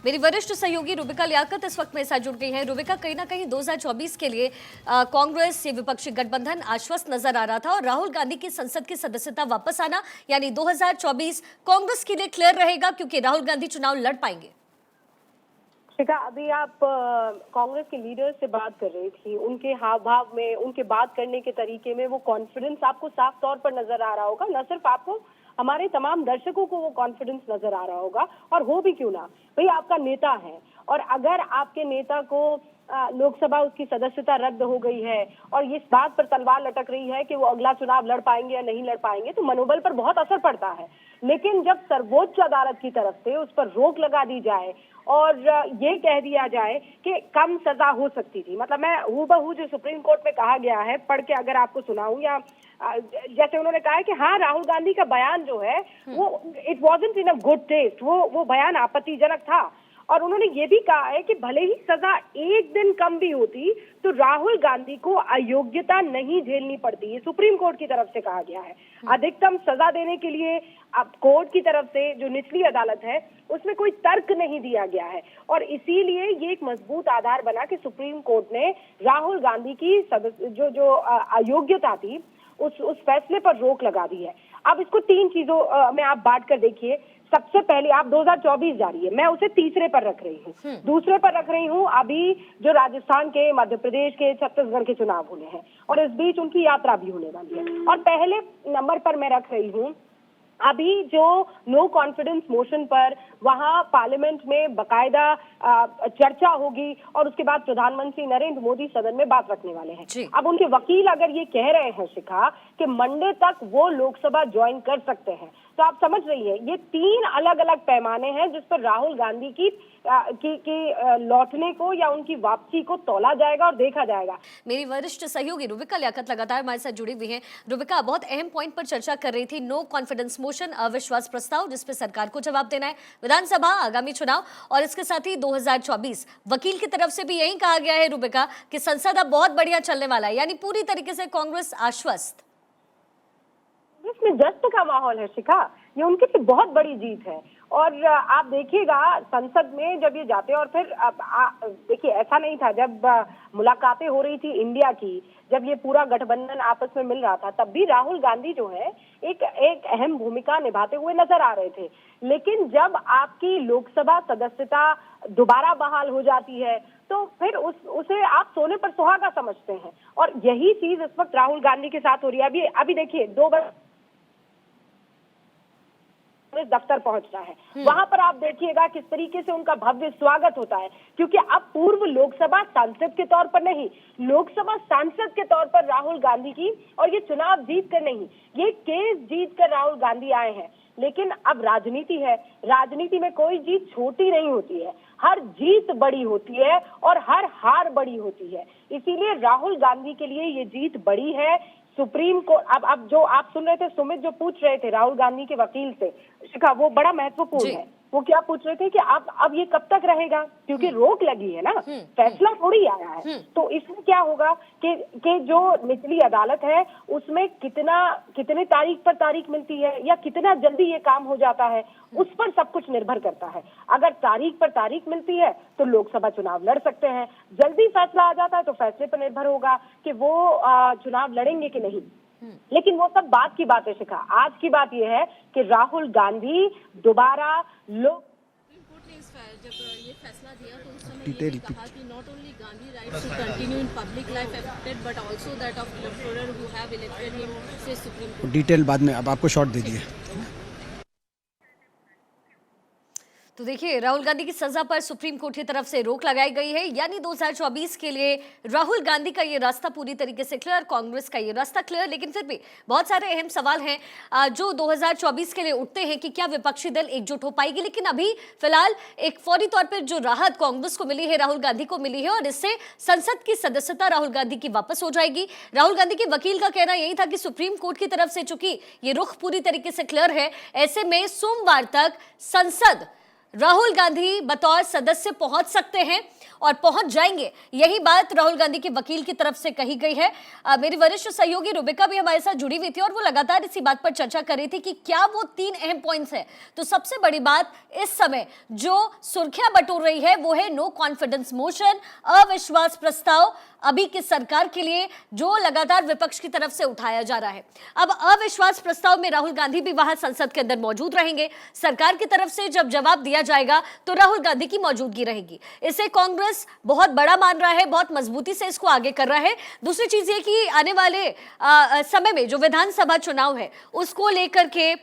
मेरी वरिष्ठ सहयोगी रुबिका लियाकत इस वक्त मेरे साथ जुड़ गई है। रुबिका, कहीं ना कहीं 2024 के लिए कांग्रेस ये विपक्षी गठबंधन आश्वस्त नजर आ रहा था और राहुल गांधी की संसद की सदस्यता वापस आना यानी 2024 कांग्रेस के लिए क्लियर रहेगा क्योंकि राहुल गांधी चुनाव लड़ पाएंगे। शिखा, अभी आप कांग्रेस के लीडर से बात कर रही थी, उनके हाव भाव में, उनके बात करने के तरीके में वो कॉन्फिडेंस आपको साफ तौर पर नजर आ रहा होगा। न सिर्फ आपको, हमारे तमाम दर्शकों को वो कॉन्फिडेंस नजर आ रहा होगा। और हो भी क्यों ना, भाई आपका नेता है और अगर आपके नेता को लोकसभा उसकी सदस्यता रद्द हो गई है और इस बात पर तलवार लटक रही है कि वो अगला चुनाव लड़ पाएंगे या नहीं लड़ पाएंगे, तो मनोबल पर बहुत असर पड़ता है। लेकिन जब सर्वोच्च अदालत की तरफ से उस पर रोक लगा दी जाए और ये कह दिया जाए कि कम सजा हो सकती थी, मतलब मैं हूबहू जो सुप्रीम कोर्ट में कहा गया है पढ़ के अगर आपको सुनाऊं, या जैसे उन्होंने कहा है कि हाँ, राहुल गांधी का बयान जो है वो it wasn't in a good taste, वो बयान आपत्तिजनक था। और उन्होंने ये भी कहा है कि भले ही सजा एक दिन कम भी होती तो राहुल गांधी को अयोग्यता नहीं झेलनी पड़ती, ये सुप्रीम कोर्ट की तरफ से कहा गया है। अधिकतम सजा देने के लिए अब कोर्ट की तरफ से जो निचली अदालत है उसमें कोई तर्क नहीं दिया गया है और इसीलिए ये एक मजबूत आधार बना कि सुप्रीम कोर्ट ने राहुल गांधी की जो अयोग्यता थी उस फैसले पर रोक लगा दी है। अब इसको तीन चीजों में आप बांट कर देखिए। सबसे पहले आप 2024 जा रही है, मैं उसे तीसरे पर रख रही हूँ। दूसरे पर रख रही हूँ अभी जो राजस्थान के, मध्य प्रदेश के, छत्तीसगढ़ के चुनाव होने हैं और इस बीच उनकी यात्रा भी होने वाली है। और पहले नंबर पर मैं रख रही हूँ अभी जो नो कॉन्फिडेंस मोशन पर वहां पार्लियामेंट में बकायदा चर्चा होगी और उसके बाद प्रधानमंत्री नरेंद्र मोदी सदन में बात रखने वाले हैं। अब उनके वकील अगर ये कह रहे हैं शिखा कि मंडे तक वो लोकसभा ज्वाइन कर सकते हैं, तो आप समझ रही है ये तीन अलग अलग पैमाने हैं जिस पर राहुल गांधी की लौटने को या उनकी वापसी को तौला जाएगा और देखा जाएगा। मेरी वरिष्ठ सहयोगी रुबिका लियाकत लगातार हमारे साथ जुड़ी हुई हैं। रुबिका, बहुत अहम पॉइंट पर चर्चा कर रही थी, नो कॉन्फिडेंस मोशन, अविश्वास प्रस्ताव जिसपे सरकार को जवाब देना है, विधानसभा, आगामी चुनाव और इसके साथ ही 2024। वकील की तरफ से भी यही कहा गया है रुबिका कि संसद अब बहुत बढ़िया चलने वाला है, यानी पूरी तरीके से कांग्रेस आश्वस्त। इसमें जश्न का माहौल है शिखा, ये उनके लिए बहुत बड़ी जीत है। और आप देखिएगा संसद में जब ये जाते हैं और फिर देखिए ऐसा नहीं था जब मुलाकातें हो रही थी इंडिया की, जब ये पूरा गठबंधन आपस में मिल रहा था, तब भी राहुल गांधी जो है एक अहम भूमिका निभाते हुए नजर आ रहे थे। लेकिन जब आपकी लोकसभा सदस्यता दोबारा बहाल हो जाती है तो फिर उसे आप सोने पर सुहागा समझते हैं और यही चीज इस वक्त राहुल गांधी के साथ हो रही है। अभी देखिए 2 बार दफ्तर पहुंचना है, वहां पर आप देखिएगा किस तरीके से उनका भव्य स्वागत होता है, क्योंकि अब पूर्व लोकसभा सांसद के तौर पर नहीं, लोकसभा सांसद के तौर पर राहुल गांधी की, और ये चुनाव जीत कर नहीं, ये केस जीत कर राहुल गांधी आए हैं। लेकिन अब राजनीति है, राजनीति में कोई जीत छोटी नहीं होती है, हर जीत बड़ी होती है और हर हार बड़ी होती है। इसीलिए राहुल गांधी के लिए ये जीत बड़ी है। सुप्रीम कोर्ट, अब जो आप सुन रहे थे, सुमित जो पूछ रहे थे राहुल गांधी के वकील से शिखा, वो बड़ा महत्वपूर्ण है। वो क्या पूछ रहे थे कि अब ये कब तक रहेगा, क्योंकि रोक लगी है ना, फैसला थोड़ी आया है। तो इसमें क्या होगा कि जो निचली अदालत है उसमें कितने तारीख पर तारीख मिलती है या कितना जल्दी ये काम हो जाता है, उस पर सब कुछ निर्भर करता है। अगर तारीख पर तारीख मिलती है तो लोकसभा चुनाव लड़ सकते हैं, जल्दी फैसला आ जाता है तो फैसले पर निर्भर होगा कि वो चुनाव लड़ेंगे कि नहीं। लेकिन वो सब बात की बात है शिखा, आज की बात यह है कि राहुल गांधी दोबारा जब ये फैसला दिया तो उस समय ये भी कहा कि not only Gandhi rights to continue in public life affected but also that of electoral who have elected him says Supreme Court. Detail बाद में, अब आपको शॉर्ट दे दिए। तो देखिए, राहुल गांधी की सजा पर सुप्रीम कोर्ट की तरफ से रोक लगाई गई है, यानी 2024 के लिए राहुल गांधी का ये रास्ता पूरी तरीके से क्लियर, कांग्रेस का ये रास्ता क्लियर। लेकिन फिर भी बहुत सारे अहम सवाल हैं जो 2024 के लिए उठते हैं कि क्या विपक्षी दल एकजुट हो पाएगी। लेकिन अभी फिलहाल एक फौरी तौर पर जो राहत कांग्रेस को मिली है, राहुल गांधी को मिली है और इससे संसद की सदस्यता राहुल गांधी की वापस हो जाएगी। राहुल गांधी के वकील का कहना यही था कि सुप्रीम कोर्ट की तरफ से चूंकि ये रुख पूरी तरीके से क्लियर है, ऐसे में सोमवार तक संसद राहुल गांधी बतौर सदस्य पहुंच सकते हैं और पहुंच जाएंगे, यही बात राहुल गांधी के वकील की तरफ से कही गई है। मेरी वरिष्ठ सहयोगी रुबिका भी हमारे साथ जुड़ी हुई थी और वो लगातार इसी बात पर चर्चा कर रही थी कि क्या वो 3 अहम पॉइंट्स हैं। तो सबसे बड़ी बात इस समय जो सुर्खियां बटोर रही है वो है नो कॉन्फिडेंस मोशन, अविश्वास प्रस्ताव अभी की सरकार के लिए जो लगातार विपक्ष की तरफ से उठाया जा रहा है। अब अविश्वास प्रस्ताव में राहुल गांधी भी वहां संसद के अंदर मौजूद रहेंगे। सरकार की तरफ से जब जवाब दिया जाएगा तो राहुल गांधी की मौजूदगी रहेगी। इसे कांग्रेस बहुत बड़ा मान रहा है, बहुत मजबूती से इसको आगे कर रहा है। दूसरी चीज ये कि आने वाले समय में जो विधानसभा चुनाव है उसको लेकर के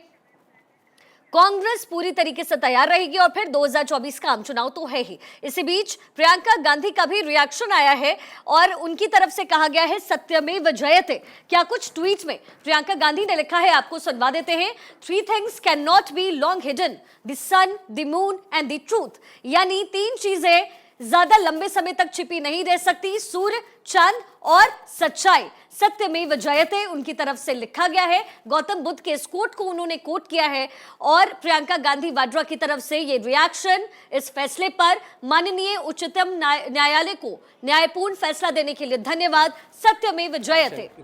कांग्रेस पूरी तरीके से तैयार रहेगी और फिर 2024 का आम चुनाव तो है ही। इसी बीच प्रियंका गांधी का भी रिएक्शन आया है और उनकी तरफ से कहा गया है सत्यमेव जयते। क्या कुछ ट्वीट में प्रियंका गांधी ने लिखा है, आपको सुनवा देते हैं। 3 things can not be long hidden, the sun, the moon and the truth. यानी 3 चीजें ज्यादा लंबे समय तक छिपी नहीं रह सकती, सूर्य, चांद और सच्चाई। सत्यमेव जयते उनकी तरफ से लिखा गया है। गौतम बुद्ध के इस कोट को उन्होंने कोट किया है और प्रियंका गांधी वाड्रा की तरफ से ये रिएक्शन इस फैसले पर माननीय उच्चतम न्यायालय को न्यायपूर्ण फैसला देने के लिए धन्यवाद। सत्यमेव जयते।